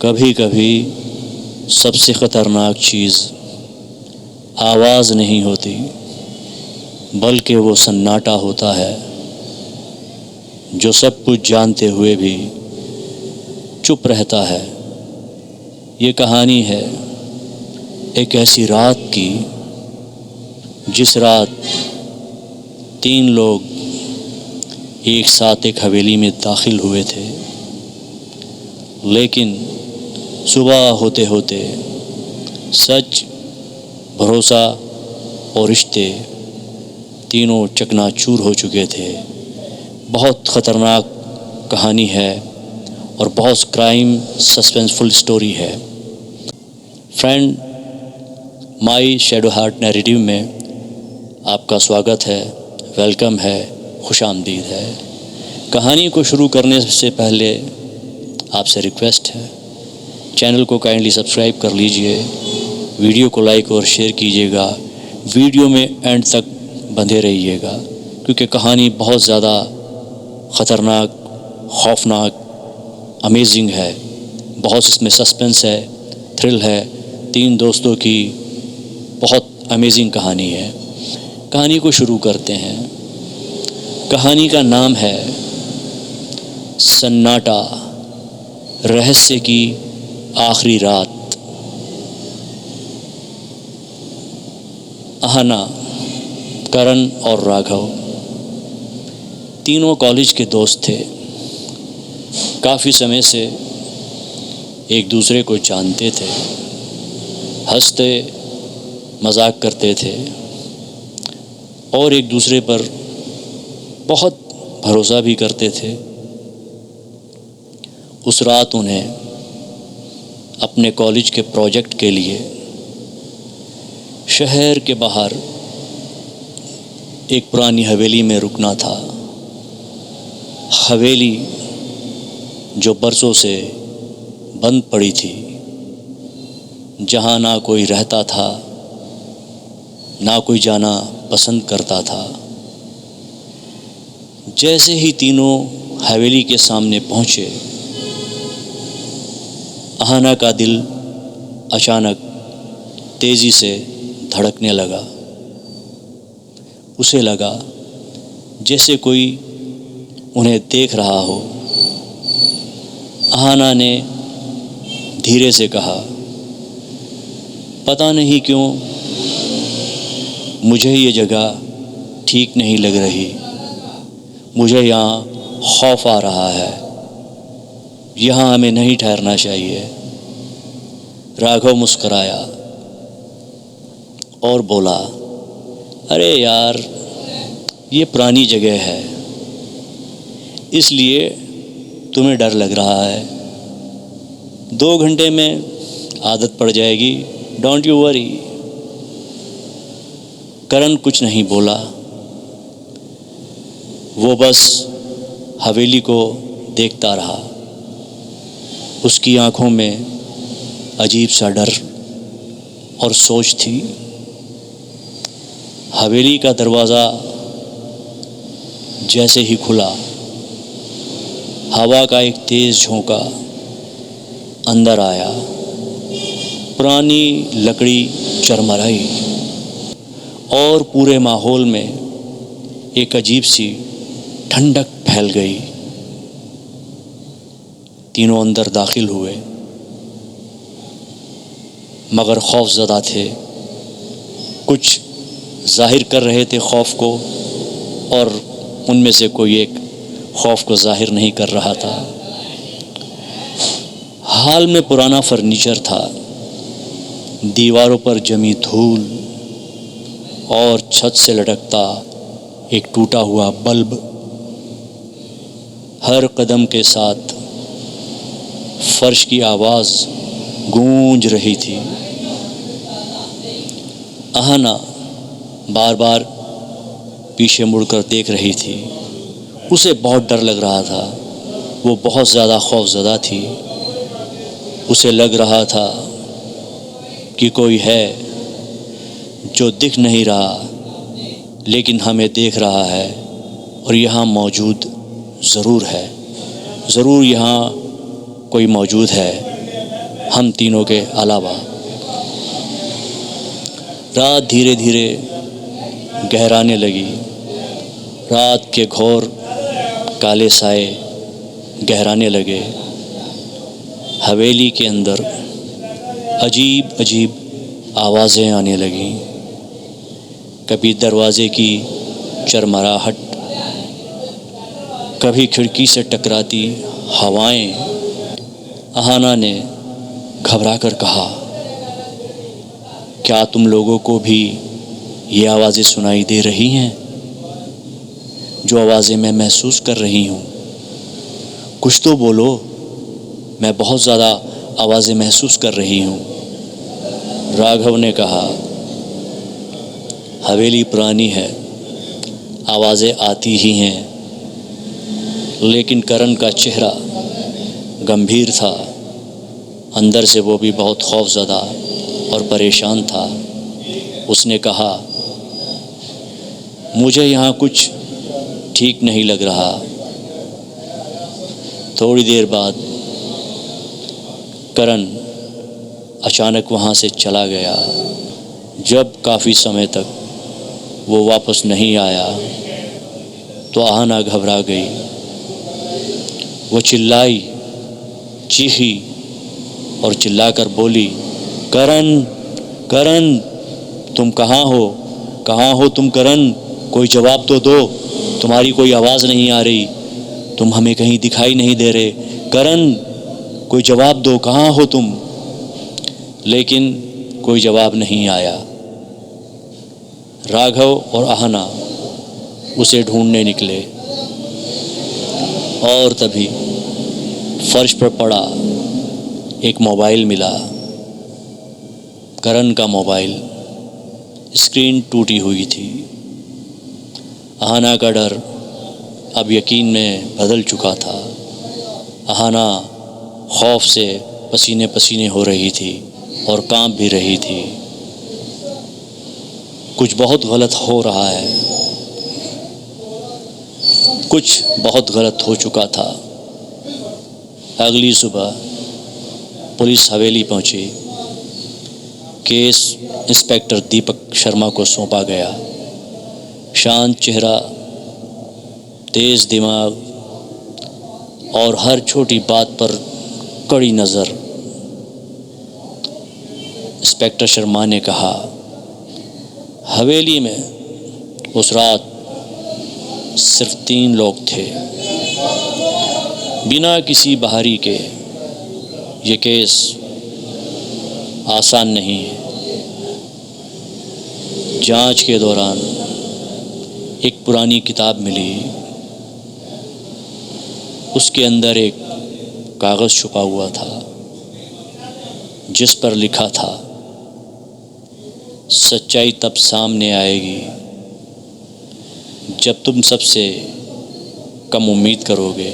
कभी कभी सबसे ख़तरनाक चीज़ आवाज़ नहीं होती, बल्कि वो सन्नाटा होता है जो सब कुछ जानते हुए भी चुप रहता है। ये कहानी है एक ऐसी रात की जिस रात 3 लोग एक साथ एक हवेली में दाखिल हुए थे, लेकिन सुबह होते होते सच, भरोसा और रिश्ते तीनों चकनाचूर हो चुके थे। बहुत ख़तरनाक कहानी है और बहुत क्राइम सस्पेंसफुल स्टोरी है। फ्रेंड, माई शैडो हार्ट नैरेटिव में आपका स्वागत है, वेलकम है, खुशामदीद है। कहानी को शुरू करने से पहले आपसे रिक्वेस्ट है, चैनल को काइंडली सब्सक्राइब कर लीजिए, वीडियो को लाइक और शेयर कीजिएगा, वीडियो में एंड तक बंधे रहिएगा क्योंकि कहानी बहुत ज़्यादा ख़तरनाक, खौफनाक, अमेजिंग है। बहुत इसमें सस्पेंस है, थ्रिल है। 3 दोस्तों की बहुत अमेजिंग कहानी है। कहानी को शुरू करते हैं। कहानी का नाम है सन्नाटा, रहस्य की आखिरी रात। आहना, करण और राघव तीनों कॉलेज के दोस्त थे। काफ़ी समय से एक दूसरे को जानते थे, हंसते मजाक करते थे और एक दूसरे पर बहुत भरोसा भी करते थे। उस रात उन्हें अपने कॉलेज के प्रोजेक्ट के लिए शहर के बाहर एक पुरानी हवेली में रुकना था। हवेली जो बरसों से बंद पड़ी थी, जहाँ ना कोई रहता था, ना कोई जाना पसंद करता था। जैसे ही तीनों हवेली के सामने पहुँचे, आहना का दिल अचानक तेज़ी से धड़कने लगा। उसे लगा जैसे कोई उन्हें देख रहा हो। आहना ने धीरे से कहा, पता नहीं क्यों मुझे ये जगह ठीक नहीं लग रही। मुझे यहाँ खौफ आ रहा है। यहाँ हमें नहीं ठहरना चाहिए। राघव मुस्कराया और बोला, अरे यार, ये पुरानी जगह है, इसलिए तुम्हें डर लग रहा है। 2 घंटे में आदत पड़ जाएगी, डोंट यू वरी। करण कुछ नहीं बोला। वो बस हवेली को देखता रहा। उसकी आंखों में अजीब सा डर और सोच थी। हवेली का दरवाज़ा जैसे ही खुला, हवा का एक तेज़ झोंका अंदर आया। पुरानी लकड़ी चरमराई और पूरे माहौल में एक अजीब सी ठंडक फैल गई। तीनों अंदर दाखिल हुए, मगर खौफज़दा थे। कुछ जाहिर कर रहे थे खौफ को, और उनमें से कोई एक खौफ को जाहिर नहीं कर रहा था। हाल में पुराना फर्नीचर था, दीवारों पर जमी धूल और छत से लटकता एक टूटा हुआ बल्ब हर कदम के साथ फर्श की आवाज़ गूंज रही थी। आहना बार बार पीछे मुड़कर देख रही थी। उसे बहुत डर लग रहा था। वो बहुत ज़्यादा खौफज़दा थी। उसे लग रहा था कि कोई है जो दिख नहीं रहा, लेकिन हमें देख रहा है और यहाँ मौजूद ज़रूर है। ज़रूर यहाँ कोई मौजूद है। हम तीनों के अलावा। रात धीरे धीरे गहराने लगी। रात के घोर काले साए गहराने लगे। हवेली के अंदर अजीब अजीब आवाज़ें आने लगीं। कभी दरवाज़े की चरमराहट, कभी खिड़की से टकराती हवाएं। अहाना ने घबराकर कहा, क्या तुम लोगों को भी ये आवाज़ें सुनाई दे रही हैं? जो आवाज़ें मैं महसूस कर रही हूँ, कुछ तो बोलो। मैं बहुत ज़्यादा आवाज़ें महसूस कर रही हूँ। राघव ने कहा, हवेली पुरानी है, आवाज़ें आती ही हैं, लेकिन करण का चेहरा गंभीर था। अंदर से वो भी बहुत खौफज़दा और परेशान था। उसने कहा, मुझे यहाँ कुछ ठीक नहीं लग रहा। थोड़ी देर बाद करण अचानक वहाँ से चला गया। जब काफ़ी समय तक वो वापस नहीं आया तो अहाना घबरा गई। वो चिल्लाई, चीखी और चिल्लाकर बोली, करण, करण, तुम कहाँ हो? कहाँ हो तुम करण? कोई जवाब तो दो। तुम्हारी कोई आवाज़ नहीं आ रही। तुम हमें कहीं दिखाई नहीं दे रहे। करण, कोई जवाब दो, कहाँ हो तुम? लेकिन कोई जवाब नहीं आया। राघव और अहाना उसे ढूंढने निकले और तभी फर्श पर पड़ा एक मोबाइल मिला। करण का मोबाइल, स्क्रीन टूटी हुई थी। अहाना का डर अब यकीन में बदल चुका था। अहाना खौफ से पसीने पसीने हो रही थी और कांप भी रही थी। कुछ बहुत गलत हो रहा है। कुछ बहुत गलत हो चुका था। अगली सुबह पुलिस हवेली पहुंची। केस इंस्पेक्टर दीपक शर्मा को सौंपा गया। शांत चेहरा, तेज दिमाग और हर छोटी बात पर कड़ी नज़र। इंस्पेक्टर शर्मा ने कहा, हवेली में उस रात सिर्फ 3 लोग थे। बिना किसी बाहरी के ये केस आसान नहीं है। जांच के दौरान एक पुरानी किताब मिली। उसके अंदर एक कागज़ छुपा हुआ था जिस पर लिखा था, सच्चाई तब सामने आएगी जब तुम सबसे कम उम्मीद करोगे।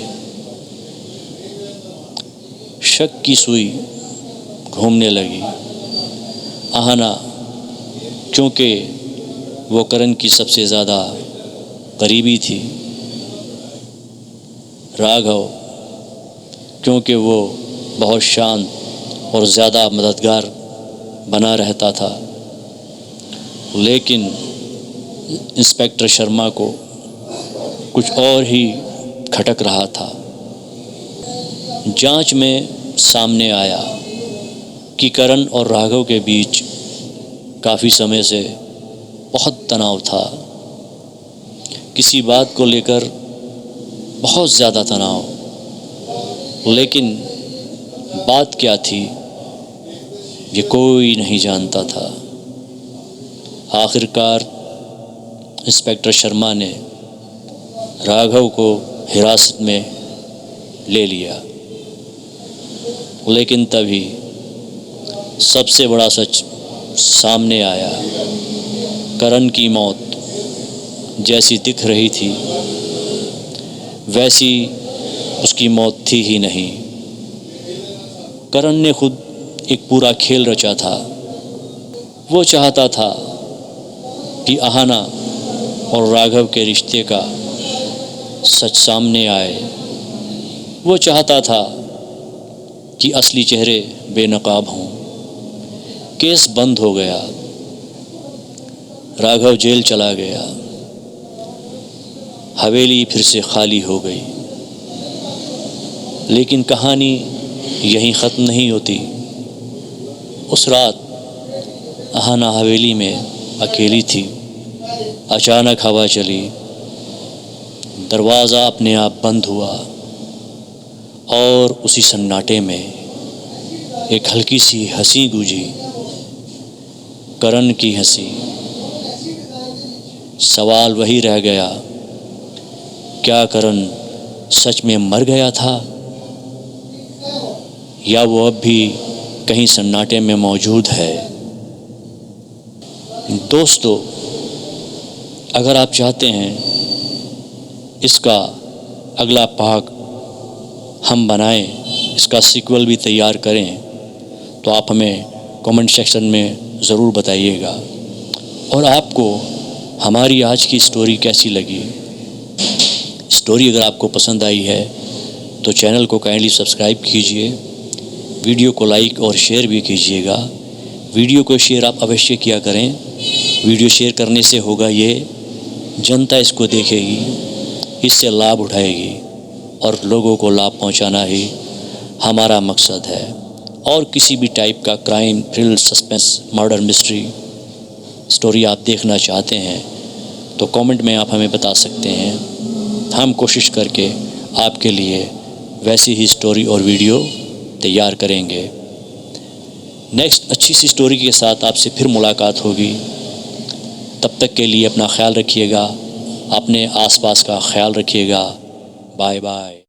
शक की सुई घूमने लगी। अहाना, क्योंकि वो करण की सबसे ज़्यादा करीबी थी। राघव, क्योंकि वो बहुत शांत और ज़्यादा मददगार बना रहता था। लेकिन इंस्पेक्टर शर्मा को कुछ और ही खटक रहा था। जांच में सामने आया कि करण और राघव के बीच काफ़ी समय से बहुत तनाव था। किसी बात को लेकर बहुत ज़्यादा तनाव। लेकिन बात क्या थी ये कोई नहीं जानता था। आखिरकार इंस्पेक्टर शर्मा ने राघव को हिरासत में ले लिया। लेकिन तभी सबसे बड़ा सच सामने आया। करण की मौत जैसी दिख रही थी वैसी उसकी मौत थी ही नहीं। करण ने खुद एक पूरा खेल रचा था। वो चाहता था कि अहाना और राघव के रिश्ते का सच सामने आए। वो चाहता था कि असली चेहरे बेनकाब हों। केस बंद हो गया, राघव जेल चला गया, हवेली फिर से खाली हो गई। लेकिन कहानी यहीं ख़त्म नहीं होती। उस रात अहाना हवेली में अकेली थी। अचानक हवा चली, दरवाज़ा अपने आप बंद हुआ और उसी सन्नाटे में एक हल्की सी हंसी गूंजी, करण की हंसी। सवाल वही रह गया, क्या करण सच में मर गया था या वो अब भी कहीं सन्नाटे में मौजूद है। दोस्तों, अगर आप चाहते हैं इसका अगला भाग हम बनाएं, इसका सीक्वल भी तैयार करें, तो आप हमें कमेंट सेक्शन में ज़रूर बताइएगा। और आपको हमारी आज की स्टोरी कैसी लगी? स्टोरी अगर आपको पसंद आई है तो चैनल को काइंडली सब्सक्राइब कीजिए, वीडियो को लाइक और शेयर भी कीजिएगा। वीडियो को शेयर आप अवश्य किया करें। वीडियो शेयर करने से होगा ये, जनता इसको देखेगी, इससे लाभ उठाएगी और लोगों को लाभ पहुंचाना ही हमारा मकसद है। और किसी भी टाइप का crime, thrill, suspense, murder, mystery story आप देखना चाहते हैं तो कमेंट में आप हमें बता सकते हैं। हम कोशिश करके आपके लिए वैसी ही स्टोरी और वीडियो तैयार करेंगे। नेक्स्ट अच्छी सी स्टोरी के साथ आपसे फिर मुलाकात होगी। तब तक के लिए अपना ख्याल रखिएगा, अपने आसपास का ख्याल रखिएगा। Bye bye.